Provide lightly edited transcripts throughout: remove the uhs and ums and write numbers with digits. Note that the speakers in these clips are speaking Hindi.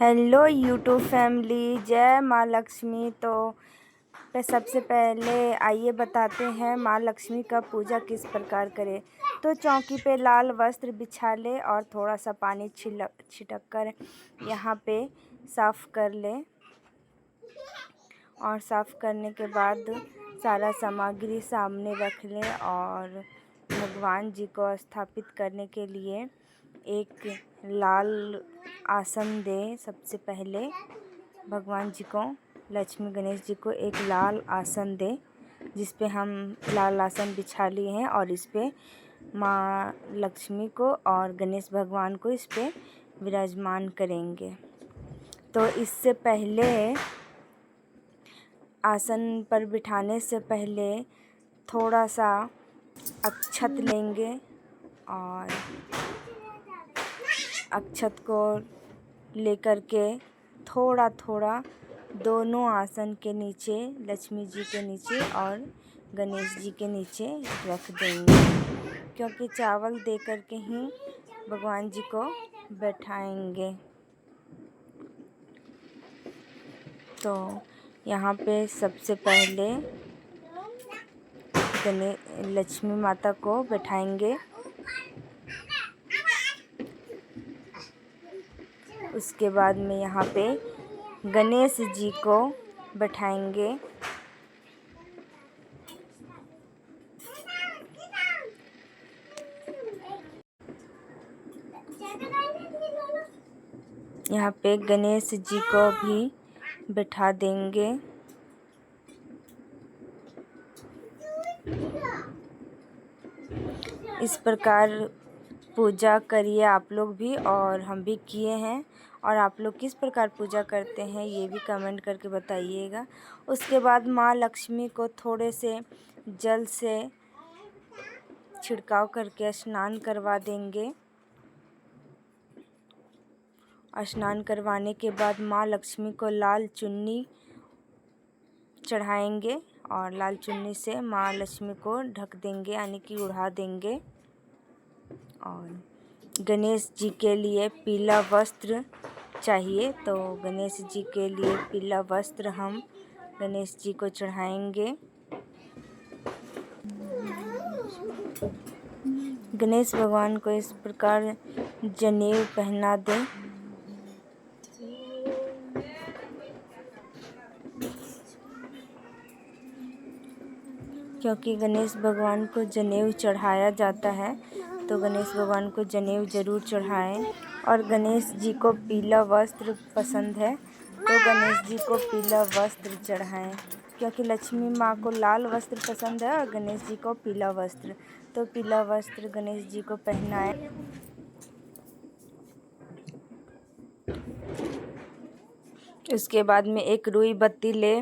हेलो यूट्यूब फैमिली, जय माँ लक्ष्मी। तो सबसे पहले आइए बताते हैं माँ लक्ष्मी का पूजा किस प्रकार करें। तो चौकी पे लाल वस्त्र बिछा ले और थोड़ा सा पानी छिटक कर यहाँ पे साफ़ कर ले। और साफ़ करने के बाद सारा सामग्री सामने रख ले और भगवान जी को स्थापित करने के लिए एक लाल आसन दे। सबसे पहले भगवान जी को, लक्ष्मी गणेश जी को एक लाल आसन दे, जिस पे हम लाल आसन बिछा लिए हैं और इस पे माँ लक्ष्मी को और गणेश भगवान को इस पे विराजमान करेंगे। तो इससे पहले आसन पर बिठाने से पहले थोड़ा सा अक्षत लेंगे और अक्षत को लेकर के थोड़ा थोड़ा दोनों आसन के नीचे, लक्ष्मी जी के नीचे और गणेश जी के नीचे रख देंगे, क्योंकि चावल दे करके ही भगवान जी को बैठाएंगे। तो यहाँ पे सबसे पहले लक्ष्मी माता को बैठाएंगे। उसके बाद में यहाँ पे गणेश जी को बैठाएंगे। यहाँ पे गणेश जी को भी बैठा देंगे। इस प्रकार पूजा करिए आप लोग भी, और हम भी किए हैं। और आप लोग किस प्रकार पूजा करते हैं ये भी कमेंट करके बताइएगा। उसके बाद माँ लक्ष्मी को थोड़े से जल से छिड़काव करके स्नान करवा देंगे। स्नान करवाने के बाद माँ लक्ष्मी को लाल चुन्नी चढ़ाएंगे और लाल चुन्नी से माँ लक्ष्मी को ढक देंगे, यानी कि उड़ा देंगे। और गणेश जी के लिए पीला वस्त्र चाहिए, तो गणेश जी के लिए पीला वस्त्र हम गणेश जी को चढ़ाएंगे। गणेश भगवान को इस प्रकार जनेऊ पहना दें। क्योंकि गणेश भगवान को जनेऊ चढ़ाया जाता है, तो गणेश भगवान को जनेऊ ज़रूर चढ़ाएं। और गणेश जी को पीला वस्त्र पसंद है, तो गणेश जी को पीला वस्त्र चढ़ाएं। क्योंकि लक्ष्मी माँ को लाल वस्त्र पसंद है और गणेश जी को पीला वस्त्र, तो पीला वस्त्र गणेश जी को पहनाएं। उसके बाद में एक रुई बत्ती ले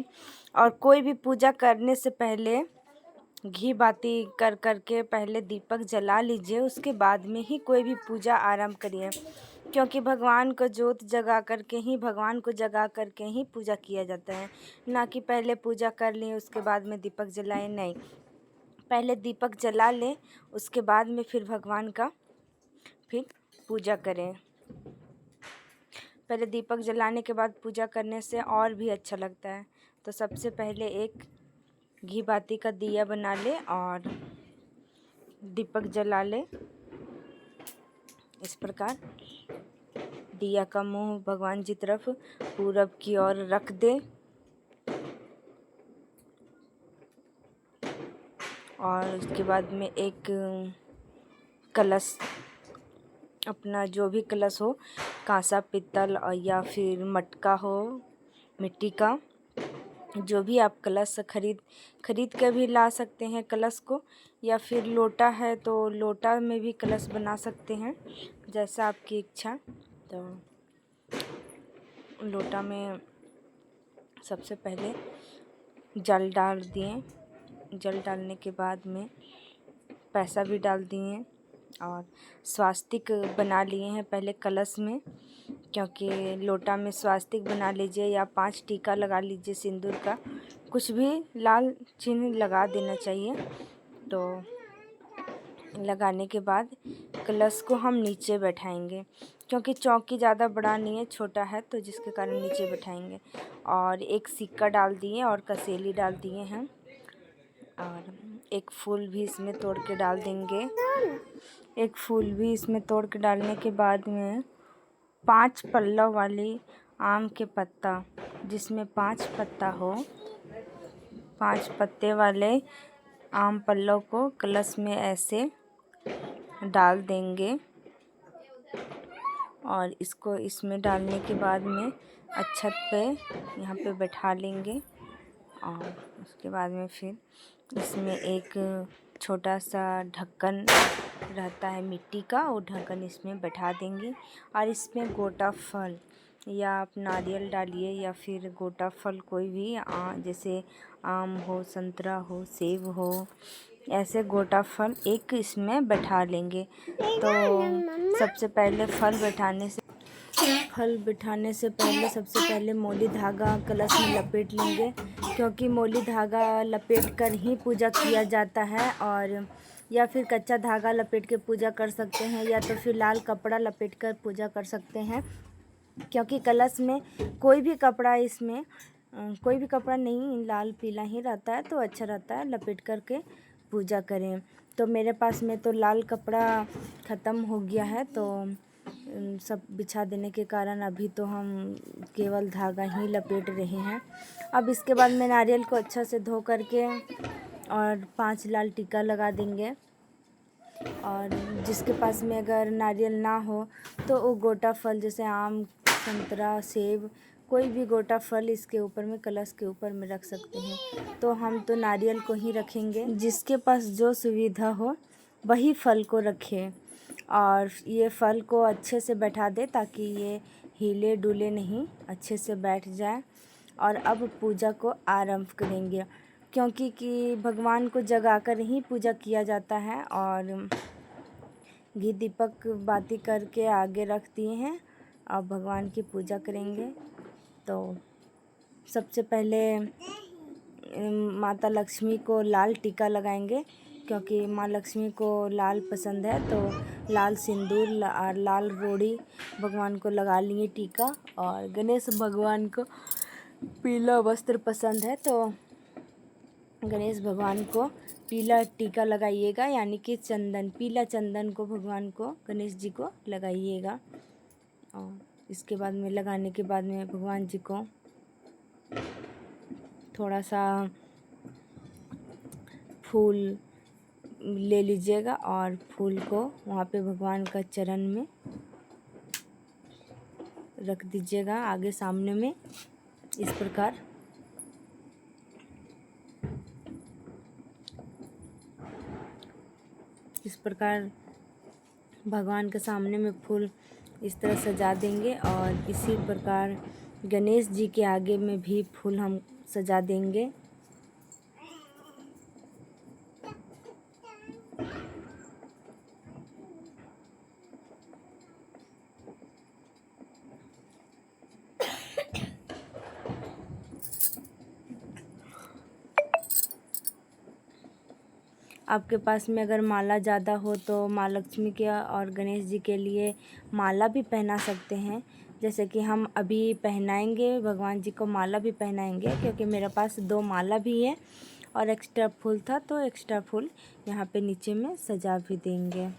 और कोई भी पूजा करने से पहले घी बाती कर करके पहले दीपक जला लीजिए। उसके बाद में ही कोई भी पूजा आरंभ करिए, क्योंकि भगवान को जोत जगा करके ही, भगवान को जगा करके ही पूजा किया जाता है, ना कि पहले पूजा कर लिए उसके बाद में दीपक जलाएं। नहीं, पहले दीपक जला लें, उसके बाद में फिर भगवान का फिर पूजा करें। पहले दीपक जलाने के बाद पूजा करने से और भी अच्छा लगता है। तो सबसे पहले एक घी बाती का दिया बना ले और दीपक जला ले। इस प्रकार दिया का मुंह भगवान जी तरफ पूरब की ओर रख दे और उसके बाद में एक कलश, अपना जो भी कलश हो, कांसा, पित्तल और या फिर मटका हो, मिट्टी का, जो भी आप कलश खरीद कर भी ला सकते हैं कलश को, या फिर लोटा है तो लोटा में भी कलश बना सकते हैं, जैसा आपकी इच्छा। तो लोटा में सबसे पहले जल डाल दिए। जल डालने के बाद में पैसा भी डाल दिए और स्वास्तिक बना लिए हैं पहले कलश में, क्योंकि लोटा में स्वास्तिक बना लीजिए या 5 टीका लगा लीजिए सिंदूर का, कुछ भी लाल चिन्ह लगा देना चाहिए। तो लगाने के बाद कलश को हम नीचे बैठाएंगे। क्योंकि चौकी ज़्यादा बड़ा नहीं है, छोटा है, तो जिसके कारण नीचे बिठाएंगे। और एक सिक्का डाल दिए और कसेली डाल दिए हैं, और एक फूल भी इसमें तोड़ के डाल देंगे। एक फूल भी इसमें तोड़ के डालने के बाद में 5 पल्लव वाली आम के पत्ता, जिसमें 5 पत्ता हो, 5 पत्ते वाले आम पल्लव को कलश में ऐसे डाल देंगे। और इसको इसमें डालने के बाद में अक्षत पे यहाँ पे बैठा लेंगे। और उसके बाद में फिर इसमें एक छोटा सा ढक्कन रहता है मिट्टी का, वो ढक्कन इसमें बैठा देंगे। और इसमें गोटा फल या आप नारियल डालिए या फिर गोटा फल कोई भी, जैसे आम हो, संतरा हो, सेब हो, ऐसे गोटा फल एक इसमें बैठा लेंगे। तो सबसे पहले फल बिठाने से पहले सबसे पहले मोली धागा कलश में लपेट लेंगे, क्योंकि मोली धागा लपेट कर ही पूजा किया जाता है। और या फिर कच्चा धागा लपेट के पूजा कर सकते हैं, या तो फिर लाल कपड़ा लपेट कर पूजा कर सकते हैं। क्योंकि कलश में कोई भी कपड़ा नहीं, लाल पीला ही रहता है, तो अच्छा रहता है लपेट करके पूजा करें। तो मेरे पास में तो लाल कपड़ा ख़त्म हो गया है, तो सब बिछा देने के कारण अभी तो हम केवल धागा ही लपेट रहे हैं। अब इसके बाद में नारियल को अच्छा से धो करके और 5 लाल टीका लगा देंगे। और जिसके पास में अगर नारियल ना हो तो वो गोटा फल, जैसे आम, संतरा, सेब, कोई भी गोटा फल इसके ऊपर में, कलश के ऊपर में रख सकते हैं। तो हम तो नारियल को ही रखेंगे। जिसके पास जो सुविधा हो वही फल को रखें, और ये फल को अच्छे से बैठा दे ताकि ये हिले डुले नहीं, अच्छे से बैठ जाए। और अब पूजा को आरंभ करेंगे, क्योंकि भगवान को जगाकर ही पूजा किया जाता है। और घी दीपक बाती करके आगे रख दिए हैं, अब भगवान की पूजा करेंगे। तो सबसे पहले माता लक्ष्मी को लाल टीका लगाएंगे, क्योंकि माँ लक्ष्मी को लाल पसंद है। तो लाल सिंदूर और लाल रोड़ी भगवान को लगा लिए टीका। और गणेश भगवान को पीला वस्त्र पसंद है, तो गणेश भगवान को पीला टीका लगाइएगा, यानी कि चंदन, पीला चंदन को भगवान को, गणेश जी को लगाइएगा। और इसके बाद में लगाने के बाद में भगवान जी को थोड़ा सा फूल ले लीजिएगा और फूल को वहाँ पे भगवान का चरण में रख दीजिएगा, आगे सामने में, इस प्रकार। इस प्रकार भगवान के सामने में फूल इस तरह सजा देंगे। और इसी प्रकार गणेश जी के आगे में भी फूल हम सजा देंगे। आपके पास में अगर माला ज़्यादा हो तो माँ लक्ष्मी के और गणेश जी के लिए माला भी पहना सकते हैं। जैसे कि हम अभी पहनाएंगे भगवान जी को, माला भी पहनाएंगे, क्योंकि मेरे पास 2 माला भी है और एक्स्ट्रा फूल था, तो एक्स्ट्रा फूल यहाँ पे नीचे में सजा भी देंगे।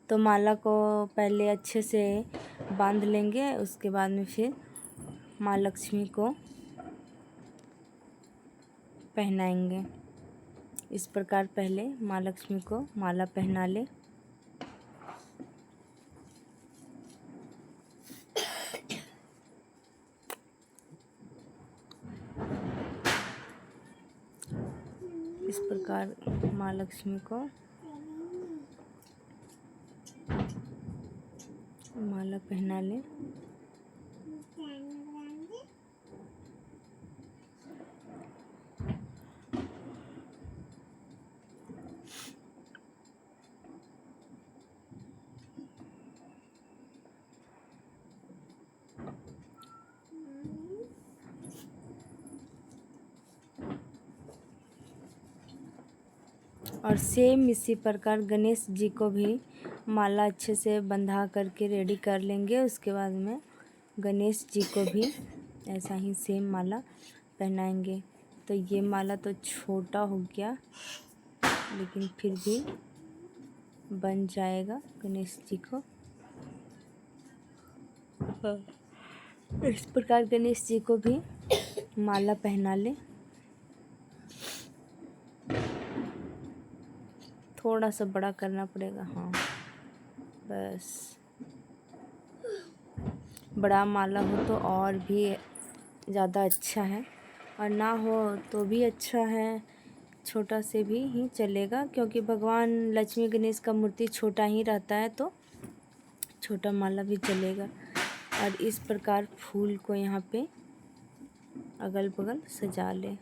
तो माला को पहले अच्छे से बांध लेंगे, उसके बाद में फिर माँ लक्ष्मी को पहनाएंगे। इस प्रकार पहले माँ लक्ष्मी को माला पहना ले। इस प्रकार माँ लक्ष्मी को माला पहना ले। और सेम इसी प्रकार गणेश जी को भी माला अच्छे से बंधा करके रेडी कर लेंगे। उसके बाद में गणेश जी को भी ऐसा ही सेम माला पहनाएंगे। तो ये माला तो छोटा हो गया, लेकिन फिर भी बन जाएगा गणेश जी को। इस प्रकार गणेश जी को भी माला पहना ले। थोड़ा सा बड़ा करना पड़ेगा, हाँ बस। बड़ा माला हो तो और भी ज़्यादा अच्छा है, और ना हो तो भी अच्छा है, छोटा से भी ही चलेगा, क्योंकि भगवान लक्ष्मी गणेश का मूर्ति छोटा ही रहता है, तो छोटा माला भी चलेगा। और इस प्रकार फूल को यहाँ पे अगल बगल सजा ले।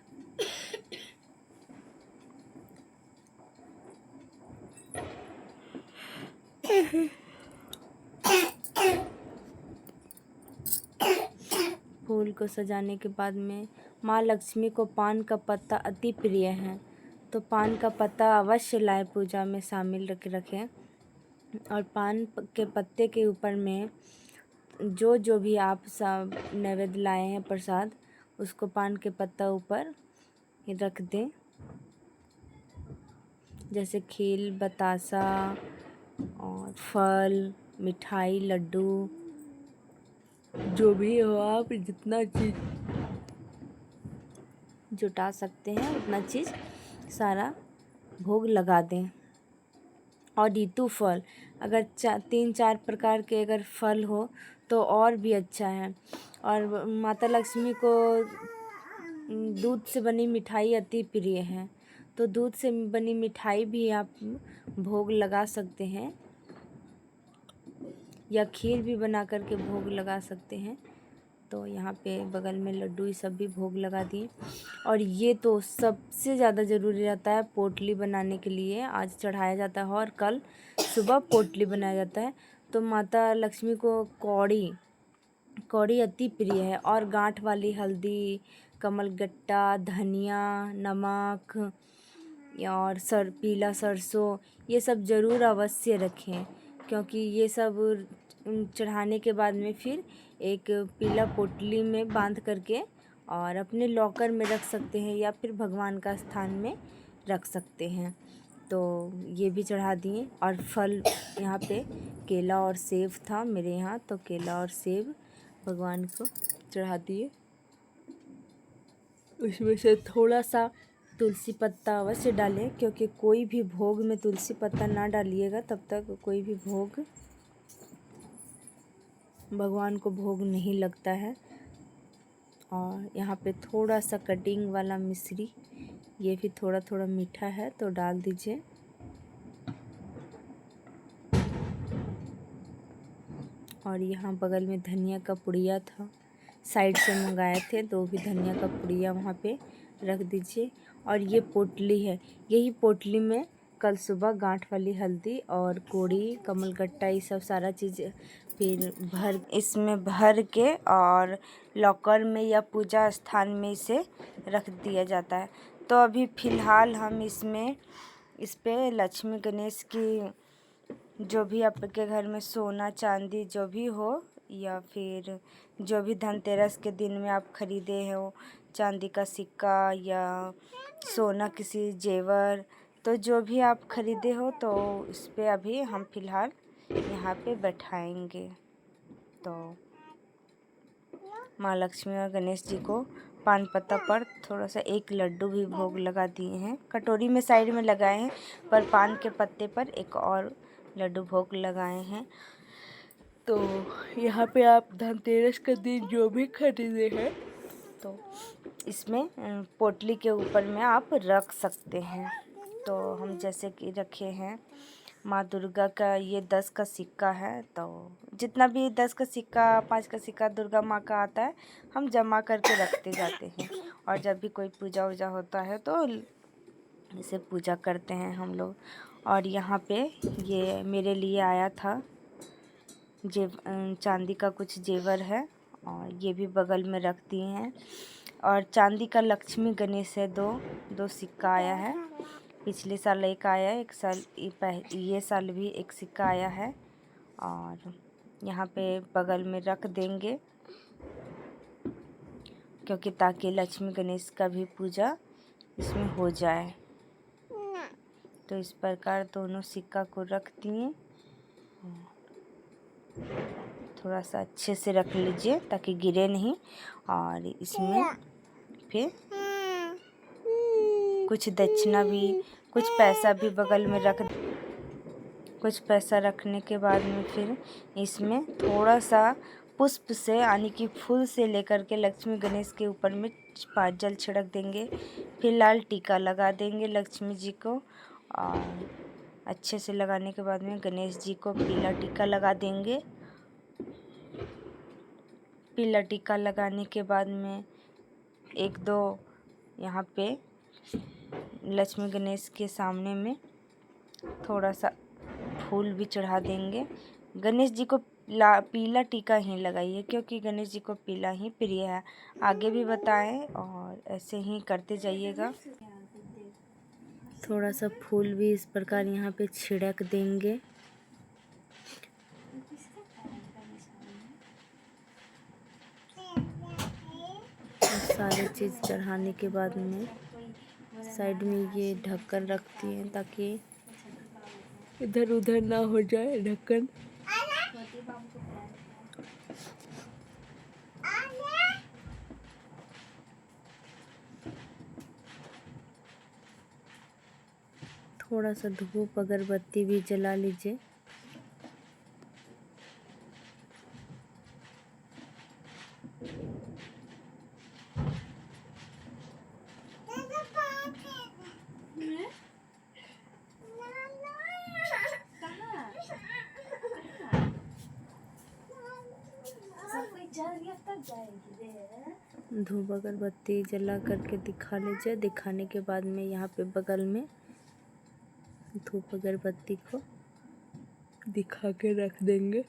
फूल को सजाने के बाद में माँ लक्ष्मी को पान का पत्ता अति प्रिय है, तो पान का पत्ता अवश्य लाए, पूजा में शामिल रखें। और पान के पत्ते के ऊपर में जो भी आप सब नैवेद्य लाए हैं प्रसाद, उसको पान के पत्ता ऊपर रख दें। जैसे खीर, बतासा और फल, मिठाई, लड्डू, जो भी हो आप जितना चीज़ जुटा सकते हैं उतना चीज़ सारा भोग लगा दें। और ऋतु फल, अगर 3-4 प्रकार के अगर फल हो तो और भी अच्छा है। और माता लक्ष्मी को दूध से बनी मिठाई अति प्रिय है, तो दूध से बनी मिठाई भी आप भोग लगा सकते हैं, या खीर भी बना करके भोग लगा सकते हैं। तो यहाँ पे बगल में लड्डू ये सब भी भोग लगा दिए। और ये तो सबसे ज़्यादा ज़रूरी रहता है पोटली बनाने के लिए, आज चढ़ाया जाता है और कल सुबह पोटली बनाया जाता है। तो माता लक्ष्मी को कौड़ी अति प्रिय है, और गांठ वाली हल्दी, कमलगट्टा, धनिया, नमक और पीला सरसों, ये सब ज़रूर अवश्य रखें, क्योंकि ये सब चढ़ाने के बाद में फिर एक पीला पोटली में बांध करके और अपने लॉकर में रख सकते हैं, या फिर भगवान का स्थान में रख सकते हैं। तो ये भी चढ़ा दिए। और फल यहाँ पे केला और सेब था मेरे यहाँ, तो केला और सेब भगवान को चढ़ा दिए। उसमें से थोड़ा सा तुलसी पत्ता अवश्य डालें, क्योंकि कोई भी भोग में तुलसी पत्ता ना डालिएगा तब तक कोई भी भोग भगवान को भोग नहीं लगता है। और यहाँ पे थोड़ा सा कटिंग वाला मिश्री, ये भी थोड़ा थोड़ा मीठा है तो डाल दीजिए। और यहाँ बगल में धनिया का पुड़िया था, साइड से मंगाए थे, तो भी धनिया का पुड़िया वहाँ पे रख दीजिए। और ये पोटली है, यही पोटली में कल सुबह गांठ वाली हल्दी और कोड़ी, कमलगट्टा, ये सब सारा चीज़ फिर इसमें भर के और लॉकर में या पूजा स्थान में इसे रख दिया जाता है। तो अभी फ़िलहाल हम इस पे लक्ष्मी गणेश की, जो भी आपके घर में सोना चांदी जो भी हो, या फिर जो भी धनतेरस के दिन में आप ख़रीदे हो चांदी का सिक्का या सोना किसी जेवर, तो जो भी आप ख़रीदे हो तो इस पे अभी हम फ़िलहाल यहाँ पे बैठाएंगे। तो माँ लक्ष्मी और गणेश जी को पान पत्ता पर थोड़ा सा एक लड्डू भी भोग लगा दिए हैं, कटोरी में साइड में लगाए हैं, पर पान के पत्ते पर एक और लड्डू भोग लगाए हैं। तो यहाँ पे आप धनतेरस के दिन जो भी खरीदे हैं तो इसमें पोटली के ऊपर में आप रख सकते हैं। तो हम जैसे कि रखे हैं माँ दुर्गा का ये 10 का सिक्का है, तो जितना भी 10 का सिक्का, 5 का सिक्का दुर्गा माँ का आता है, हम जमा करके रखते जाते हैं। और जब भी कोई पूजा वूजा होता है तो इसे पूजा करते हैं हम लोग। और यहाँ पे ये मेरे लिए आया था चांदी का कुछ जेवर है, और ये भी बगल में रख दिए हैं। और चांदी का लक्ष्मी गणेश है, दो सिक्का आया है। पिछले साल एक आया, एक साल ये साल भी एक सिक्का आया है। और यहाँ पे बगल में रख देंगे, क्योंकि ताकि लक्ष्मी गणेश का भी पूजा इसमें हो जाए। तो इस प्रकार दोनों सिक्का को रख दिए। थोड़ा सा अच्छे से रख लीजिए ताकि गिरे नहीं। और इसमें फिर कुछ दक्षिणा भी, कुछ पैसा भी बगल में रख, कुछ पैसा रखने के बाद में फिर इसमें थोड़ा सा पुष्प से यानी कि फूल से लेकर के लक्ष्मी गणेश के ऊपर में 5 जल छिड़क देंगे। फिर लाल टीका लगा देंगे लक्ष्मी जी को। और अच्छे से लगाने के बाद में गणेश जी को पीला टीका लगा देंगे। पीला टीका लगाने के बाद में 1-2 यहाँ पे लक्ष्मी गणेश के सामने में थोड़ा सा फूल भी चढ़ा देंगे। गणेश जी को पीला टीका ही लगाइए, क्योंकि गणेश जी को पीला ही प्रिय है। आगे भी बताएं और ऐसे ही करते जाइएगा। थोड़ा सा फूल भी इस प्रकार यहाँ पे छिड़क देंगे। सारी चीज़ चढ़ाने के बाद में साइड में ये ढक्कन रखती हैं ताकि इधर उधर ना हो जाए ढक्कन। थोड़ा सा धूप अगरबत्ती भी जला लीजिए। धूप अगरबत्ती जला करके दिखा लीजिए। दिखाने के बाद में यहाँ पे बगल में धूप अगरबत्ती को दिखा के रख देंगे।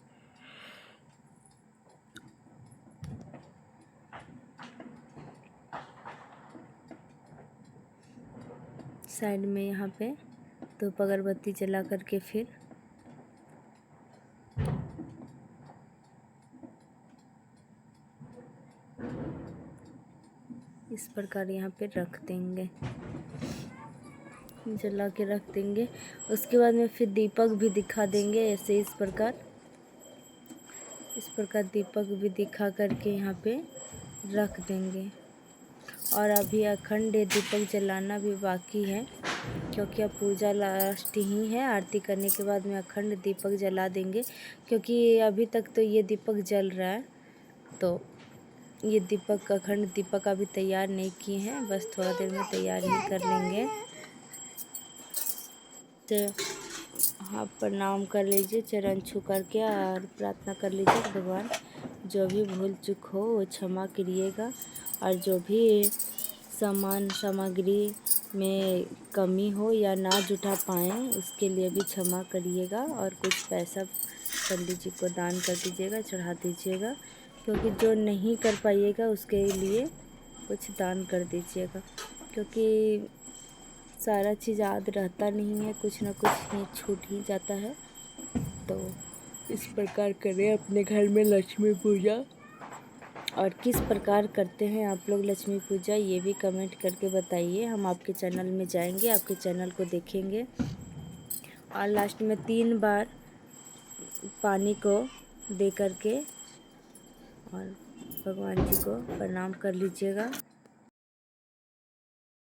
साइड में यहाँ पे धूप अगरबत्ती जला करके फिर इस प्रकार यहाँ पे रख देंगे, जला के रख देंगे। उसके बाद में फिर दीपक भी दिखा देंगे ऐसे इस प्रकार दीपक भी दिखा करके यहाँ पे रख देंगे। और अभी अखंड दीपक जलाना भी बाकी है, क्योंकि अब पूजा लास्ट ही है। आरती करने के बाद में अखंड दीपक जला देंगे, क्योंकि अभी तक तो ये दीपक जल रहा है। तो ये दीपक अखंड दीपक अभी तैयार नहीं किए हैं, बस थोड़ा देर में तैयार ही कर लेंगे। तो आप प्रणाम कर लीजिए चरण छू करके और प्रार्थना कर लीजिए कि भगवान जो भी भूल चूक हो वो क्षमा करिएगा। और जो भी सामग्री में कमी हो या ना जुटा पाएँ उसके लिए भी क्षमा करिएगा। और कुछ पैसा पंडित जी को दान कर दीजिएगा, चढ़ा दीजिएगा, क्योंकि जो नहीं कर पाइएगा उसके लिए कुछ दान कर दीजिएगा, क्योंकि सारा चीज़ याद रहता नहीं है, कुछ ना कुछ ही छूट ही जाता है। तो इस प्रकार करें अपने घर में लक्ष्मी पूजा। और किस प्रकार करते हैं आप लोग लक्ष्मी पूजा, ये भी कमेंट करके बताइए। हम आपके चैनल में जाएंगे, आपके चैनल को देखेंगे। और लास्ट में 3 बार पानी को दे करके और भगवान जी को प्रणाम कर लीजिएगा।